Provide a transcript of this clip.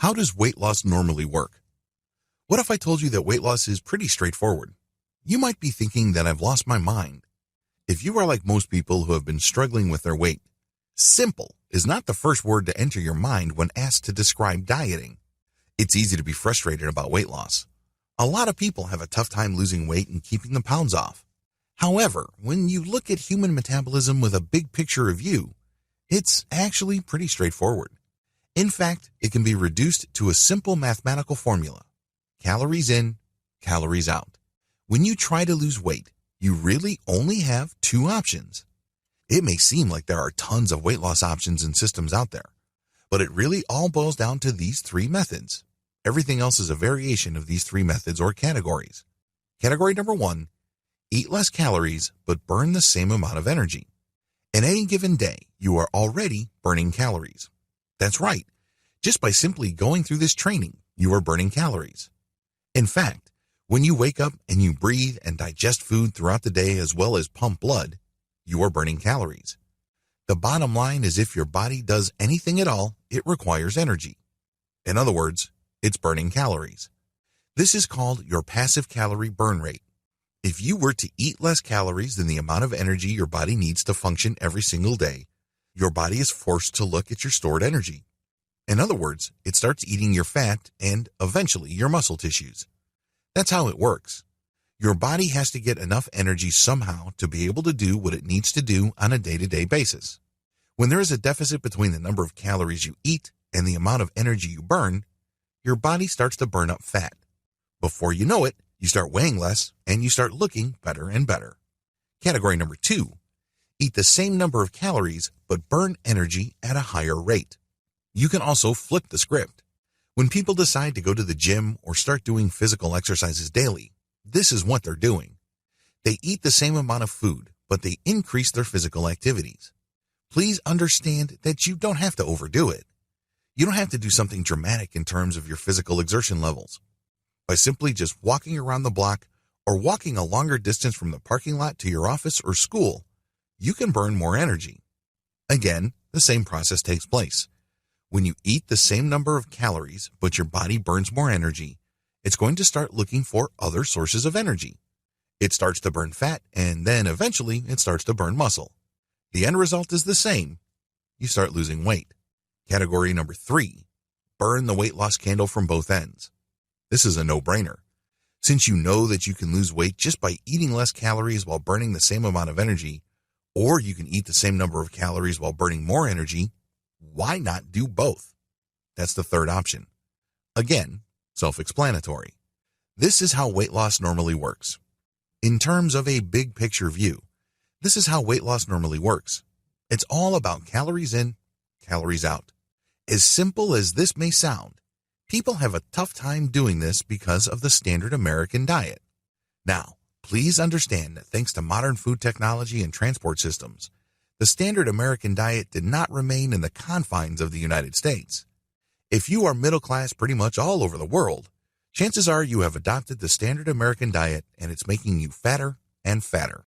How does weight loss normally work? What if I told you that weight loss is pretty straightforward? You might be thinking that I've lost my mind. If you are like most people who have been struggling with their weight, simple is not the first word to enter your mind when asked to describe dieting. It's easy to be frustrated about weight loss. A lot of people have a tough time losing weight and keeping the pounds off. However, when you look at human metabolism with a big picture of view, it's actually pretty straightforward. In fact, it can be reduced to a simple mathematical formula: calories in, calories out. When you try to lose weight, you really only have two options. It may seem like there are tons of weight loss options and systems out there, but it really all boils down to these three methods. Everything else is a variation of these three methods or categories. Category number 1, eat less calories but burn the same amount of energy. In any given day, you are already burning calories. That's right. Just by simply going through this training, you are burning calories. In fact, when you wake up and you breathe and digest food throughout the day as well as pump blood, you are burning calories. The bottom line is, if your body does anything at all, it requires energy. In other words, it's burning calories. This is called your passive calorie burn rate. If you were to eat less calories than the amount of energy your body needs to function every single day, your body is forced to look at your stored energy. In other words, it starts eating your fat and eventually your muscle tissues. That's how it works. Your body has to get enough energy somehow to be able to do what it needs to do on a day-to-day basis. When there is a deficit between the number of calories you eat and the amount of energy you burn, your body starts to burn up fat. Before you know it, you start weighing less and you start looking better and better. Category number 2, eat the same number of calories but burn energy at a higher rate. You can also flip the script. When people decide to go to the gym or start doing physical exercises daily, this is what they're doing. They eat the same amount of food, but they increase their physical activities. Please understand that you don't have to overdo it. You don't have to do something dramatic in terms of your physical exertion levels. By simply just walking around the block or walking a longer distance from the parking lot to your office or school, you can burn more energy. Again, the same process takes place. When you eat the same number of calories, but your body burns more energy, it's going to start looking for other sources of energy. It starts to burn fat, and then eventually it starts to burn muscle. The end result is the same. You start losing weight. Category number 3, burn the weight loss candle from both ends. This is a no-brainer. Since you know that you can lose weight just by eating less calories while burning the same amount of energy, or you can eat the same number of calories while burning more energy, why not do both? That's the third option. Again, self-explanatory. This is how weight loss normally works. In terms of a big picture view, this is how weight loss normally works. It's all about calories in, calories out. As simple as this may sound, people have a tough time doing this because of the standard American diet. Now, please understand that thanks to modern food technology and transport systems, the standard American diet did not remain in the confines of the United States. If you are middle class pretty much all over the world, chances are you have adopted the standard American diet and it's making you fatter and fatter.